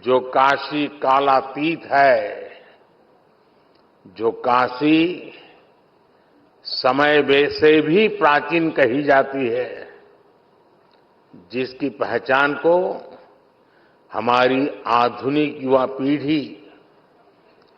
जो काशी कालातीत है, जो काशी समय से भी प्राचीन कही जाती है, जिसकी पहचान को हमारी आधुनिक युवा पीढ़ी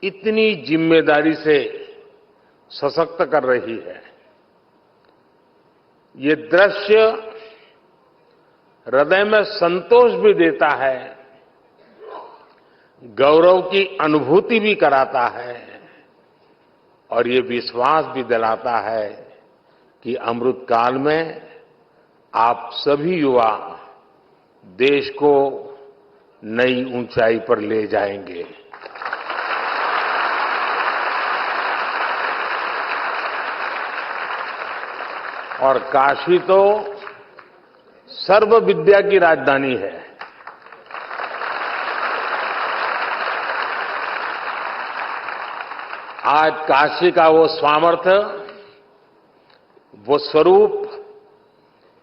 इतनी जिम्मेदारी से सशक्त कर रही है। ये दृश्य हृदय में संतोष भी देता है, गौरव की अनुभूति भी कराता है और ये विश्वास भी दिलाता है कि अमृत काल में आप सभी युवा देश को नई ऊंचाई पर ले जाएंगे। और काशी तो सर्व विद्या की राजधानी है। आज काशी का वो सामर्थ्य, वो स्वरूप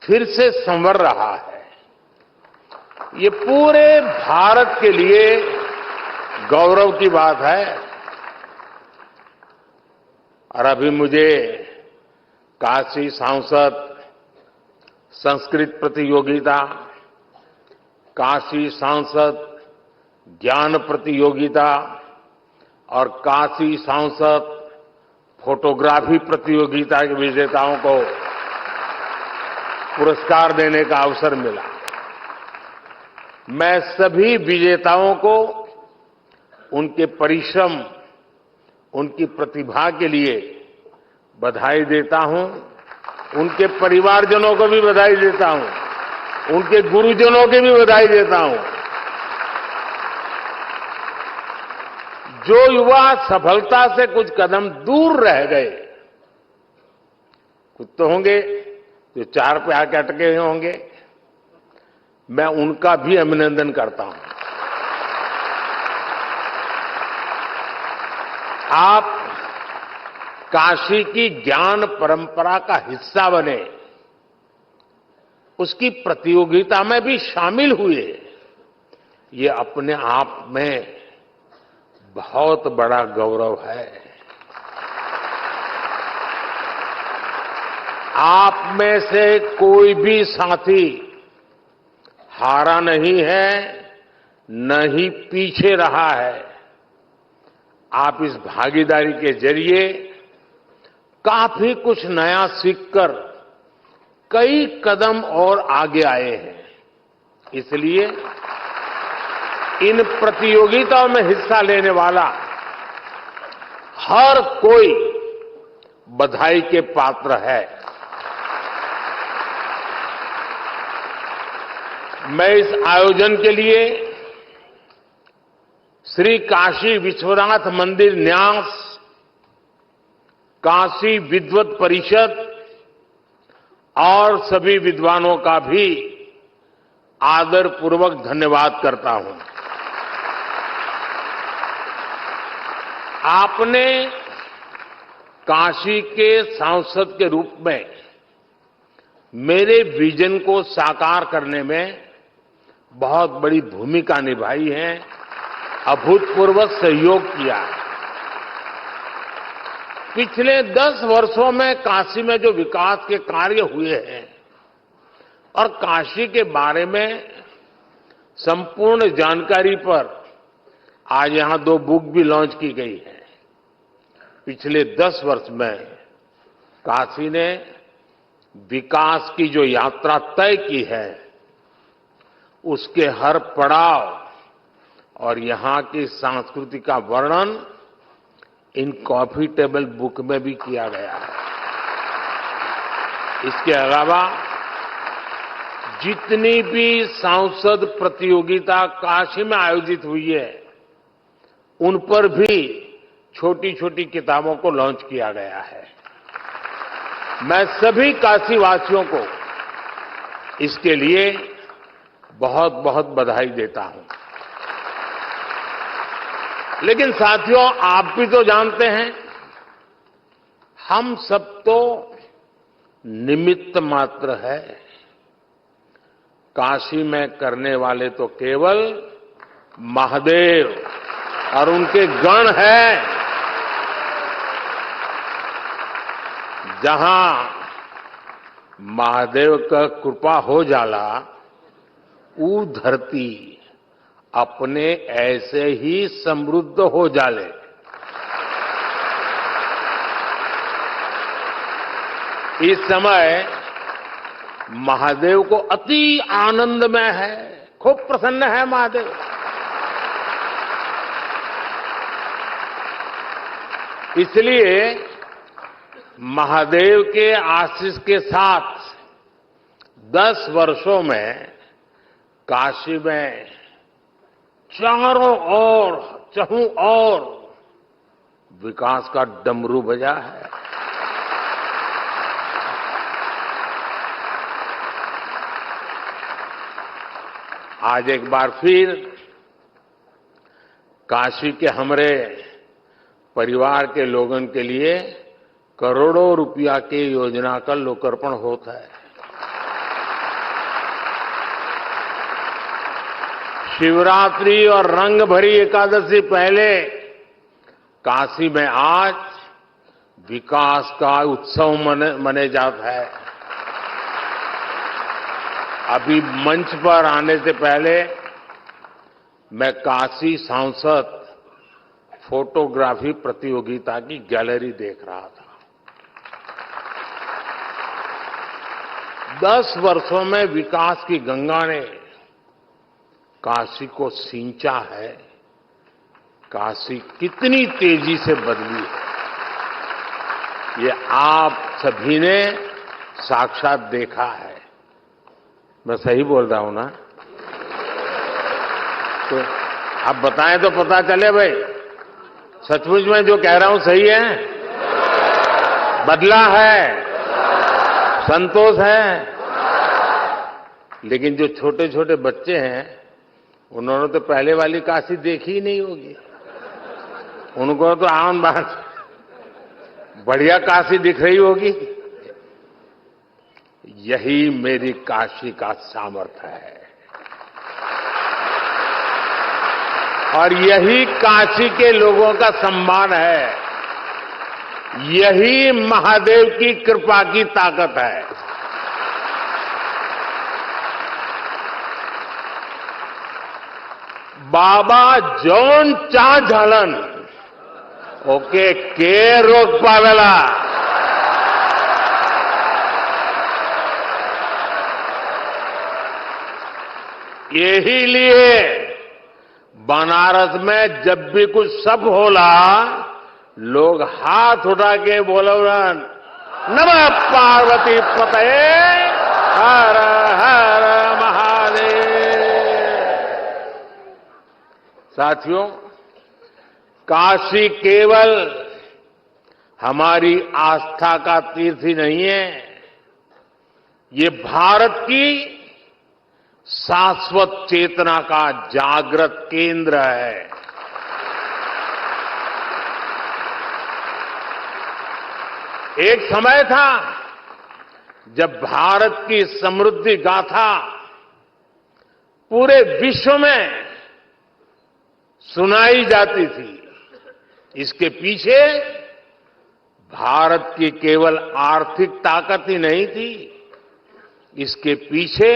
फिर से संवर रहा है। ये पूरे भारत के लिए गौरव की बात है। और अभी मुझे काशी सांसद संस्कृत प्रतियोगिता, काशी सांसद ज्ञान प्रतियोगिता और काशी सांसद फोटोग्राफी प्रतियोगिता के विजेताओं को पुरस्कार देने का अवसर मिला। मैं सभी विजेताओं को उनके परिश्रम, उनकी प्रतिभा के लिए बधाई देता हूं। उनके परिवारजनों को भी बधाई देता हूं, उनके गुरुजनों की भी बधाई देता हूं। जो युवा सफलता से कुछ कदम दूर रह गए, कुछ तो होंगे जो 4 पे आके अटके हुए होंगे, मैं उनका भी अभिनंदन करता हूं। आप काशी की ज्ञान परंपरा का हिस्सा बने, उसकी प्रतियोगिता में भी शामिल हुए, ये अपने आप में बहुत बड़ा गौरव है। आप में से कोई भी साथी हारा नहीं है, न ही पीछे रहा है। आप इस भागीदारी के जरिए काफी कुछ नया सीखकर कई कदम और आगे आए हैं। इसलिए इन प्रतियोगिताओं में हिस्सा लेने वाला हर कोई बधाई के पात्र है। मैं इस आयोजन के लिए श्री काशी विश्वनाथ मंदिर न्यास, काशी विद्वत परिषद और सभी विद्वानों का भी आदरपूर्वक धन्यवाद करता हूं। आपने काशी के सांसद के रूप में मेरे विजन को साकार करने में बहुत बड़ी भूमिका निभाई है, अभूतपूर्व सहयोग किया है। पिछले 10 वर्षों में काशी में जो विकास के कार्य हुए हैं और काशी के बारे में संपूर्ण जानकारी पर आज यहां 2 बुक भी लॉन्च की गई है। पिछले 10 वर्ष में काशी ने विकास की जो यात्रा तय की है, उसके हर पड़ाव और यहां की संस्कृति का वर्णन इन कॉफी टेबल बुक में भी किया गया है। इसके अलावा जितनी भी सांसद प्रतियोगिता काशी में आयोजित हुई है, उन पर भी छोटी छोटी किताबों को लॉन्च किया गया है। मैं सभी काशीवासियों को इसके लिए बहुत बहुत बधाई देता हूं। लेकिन साथियों, आप भी तो जानते हैं, हम सब तो निमित्त मात्र है। काशी में करने वाले तो केवल महादेव और उनके गण हैं, जहां महादेव का कृपा हो जाला, ऊ धरती अपने ऐसे ही समृद्ध हो जाले। इस समय महादेव को अति आनंदमय है, खूब प्रसन्न है महादेव। इसलिए महादेव के आशीष के साथ 10 वर्षों में काशी में चारों ओर विकास का डमरू बजा है। आज एक बार फिर काशी के हमारे परिवार के लोगों के लिए करोड़ों रुपया की योजना का लोकार्पण होता है। शिवरात्रि और रंग भरी एकादशी पहले काशी में आज विकास का उत्सव मने जाता है। अभी मंच पर आने से पहले मैं काशी सांसद फोटोग्राफी प्रतियोगिता की गैलरी देख रहा था। 10 वर्षों में विकास की गंगा ने काशी को सींचा है। काशी कितनी तेजी से बदली है, ये आप सभी ने साक्षात देखा है। मैं सही बोल रहा हूं ना? तो आप बताएं तो पता चले भाई, सचमुच में जो कह रहा हूं सही है? बदला है, संतोष है। लेकिन जो छोटे छोटे बच्चे हैं, उन्होंने तो पहले वाली काशी देखी ही नहीं होगी। उनको तो आम बात बढ़िया काशी दिख रही होगी। यही मेरी काशी का सामर्थ्य है और यही काशी के लोगों का सम्मान है। यही महादेव की कृपा की ताकत है। बाबा जौन चा झालन ओके के रोक पावेला। यही लिए बनारस में जब भी कुछ सब होला, लोग हाथ उठा के बोलन, नमः पार्वती पतये हर हर महादेव। साथियों, काशी केवल हमारी आस्था का तीर्थ ही नहीं है, ये भारत की शाश्वत चेतना का जागृत केंद्र है। एक समय था जब भारत की समृद्धि गाथा पूरे विश्व में सुनाई जाती थी। इसके पीछे भारत की केवल आर्थिक ताकत ही नहीं थी, इसके पीछे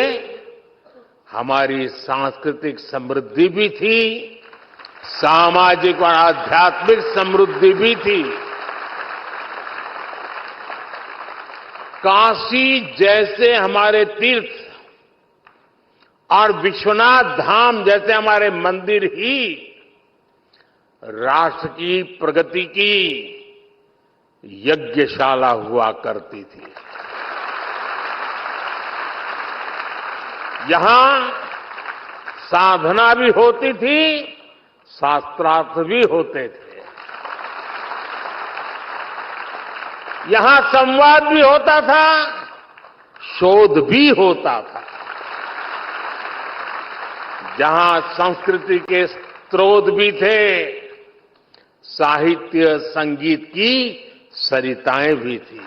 हमारी सांस्कृतिक समृद्धि भी थी, सामाजिक और आध्यात्मिक समृद्धि भी थी। काशी जैसे हमारे तीर्थ और विश्वनाथ धाम जैसे हमारे मंदिर ही राष्ट्र की प्रगति की यज्ञशाला हुआ करती थी। यहां साधना भी होती थी, शास्त्रार्थ भी होते थे। यहां संवाद भी होता था, शोध भी होता था। जहां संस्कृति के स्रोत भी थे, साहित्य संगीत की सरिताएं भी थी।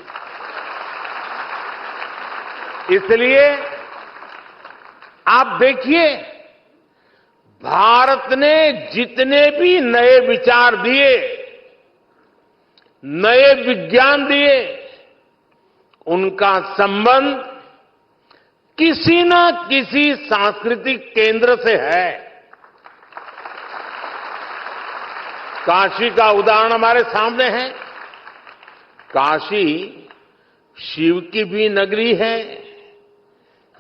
इसलिए आप देखिए, भारत ने जितने भी नए विचार दिए, नए विज्ञान दिए, उनका संबंध किसी न किसी सांस्कृतिक केंद्र से है। काशी का उदाहरण हमारे सामने है। काशी शिव की भी नगरी है,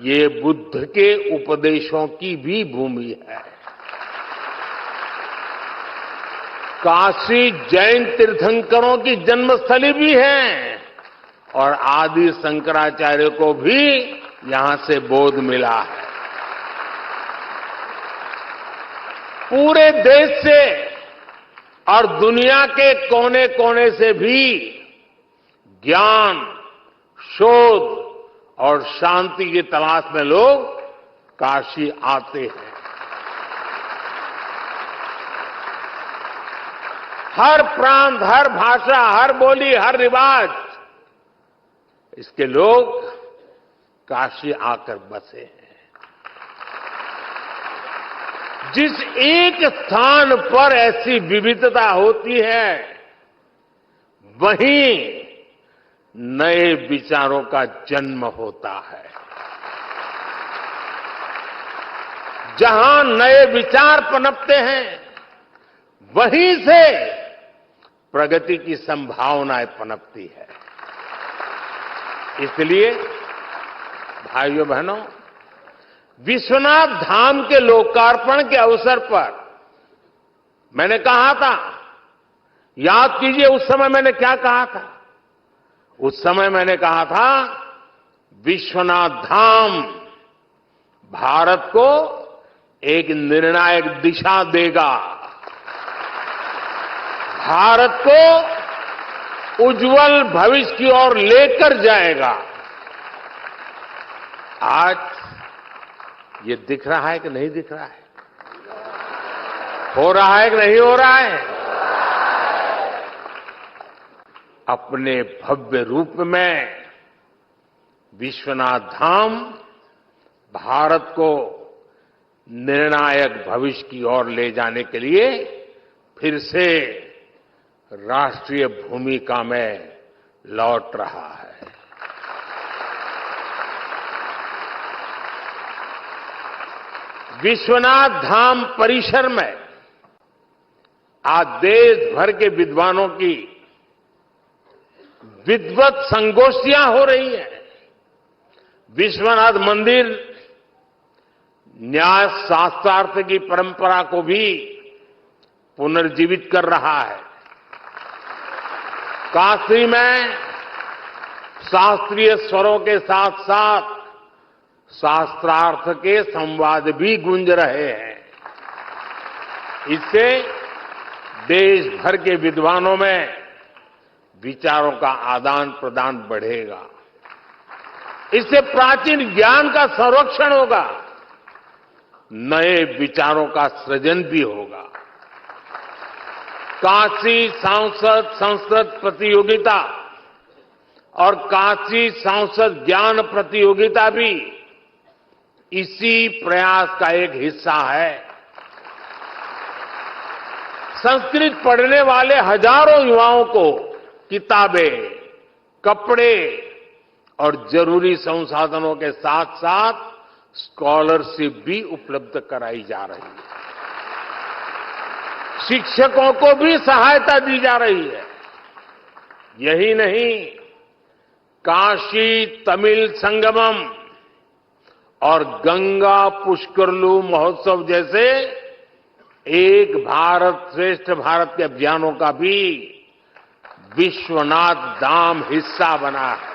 ये बुद्ध के उपदेशों की भी भूमि है। काशी जैन तीर्थंकरों की जन्मस्थली भी है और आदि शंकराचार्य को भी यहां से बोध मिला है। पूरे देश से और दुनिया के कोने कोने से भी ज्ञान, शोध और शांति की तलाश में लोग काशी आते हैं। हर प्रांत, हर भाषा, हर बोली, हर रिवाज, इसके लोग काशी आकर बसे हैं। जिस एक स्थान पर ऐसी विविधता होती है, वहीं नए विचारों का जन्म होता है। जहां नए विचार पनपते हैं, वहीं से प्रगति की संभावनाएं पनपती है। इसलिए भाइयों बहनों, विश्वनाथ धाम के लोकार्पण के अवसर पर मैंने कहा था, याद कीजिए उस समय मैंने क्या कहा था। उस समय मैंने कहा था, विश्वनाथ धाम भारत को एक निर्णायक दिशा देगा, भारत को उज्जवल भविष्य की ओर लेकर जाएगा। आज ये दिख रहा है कि नहीं दिख रहा है? हो रहा है कि नहीं हो रहा है? अपने भव्य रूप में विश्वनाथ धाम भारत को निर्णायक भविष्य की ओर ले जाने के लिए फिर से राष्ट्रीय भूमिका में लौट रहा है। विश्वनाथ धाम परिसर में आज देश भर के विद्वानों की विद्वत संगोष्ठियां हो रही हैं। विश्वनाथ मंदिर न्याय शास्त्रार्थ की परंपरा को भी पुनर्जीवित कर रहा है। काशी में शास्त्रीय स्वरों के साथ साथ शास्त्रार्थ के संवाद भी गूंज रहे हैं। इससे देश भर के विद्वानों में विचारों का आदान प्रदान बढ़ेगा। इससे प्राचीन ज्ञान का संरक्षण होगा, नए विचारों का सृजन भी होगा। काशी सांसद संस्कृत प्रतियोगिता और काशी सांसद ज्ञान प्रतियोगिता भी इसी प्रयास का एक हिस्सा है। संस्कृत पढ़ने वाले हजारों युवाओं को किताबें, कपड़े और जरूरी संसाधनों के साथ साथ स्कॉलरशिप भी उपलब्ध कराई जा रही है। शिक्षकों को भी सहायता दी जा रही है। यही नहीं, काशी तमिल संगमम और गंगा पुष्करलू महोत्सव जैसे एक भारत श्रेष्ठ भारत के अभियानों का भी विश्वनाथ धाम हिस्सा बना है।